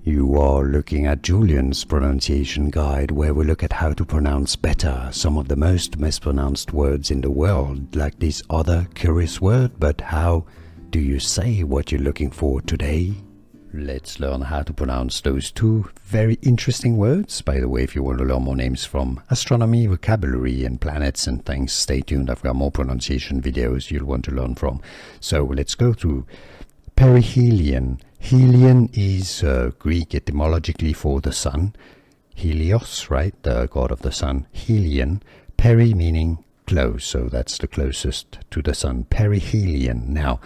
You are looking at Julian's pronunciation guide, where we look at how to pronounce better some of the most mispronounced words in the world, like this other curious word. But how do you say what you're looking for today? Let's learn how to pronounce those two very interesting words. By the way, if you want to learn more names from astronomy, vocabulary, and planets and things, stay tuned. I've got more pronunciation videos you'll want to learn from. So let's go through perihelion. Helion is Greek etymologically for the sun. Helios, right? The god of the sun. Helion. Peri meaning close, so that's the closest to the sun. Perihelion. Now,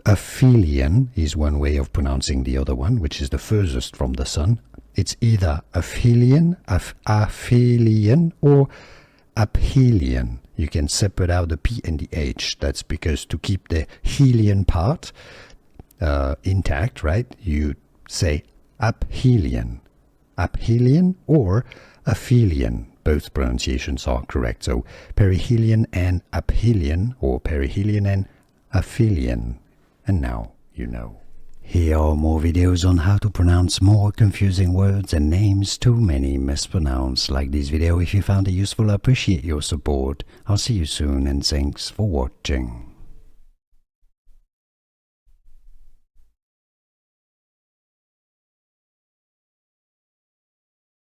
aphelion is one way of pronouncing the other one, which is the furthest from the sun. It's either aphelion, aphelion, or aphelion. You can separate out the P and the H. That's because to keep the helion part intact, right? You say aphelion, aphelion or aphelion. Both pronunciations are correct. So perihelion and aphelion, or perihelion and aphelion. And now you know. Here are more videos on how to pronounce more confusing words and names too many mispronounced. Like this video if you found it useful. I appreciate your support. I'll see you soon and thanks for watching.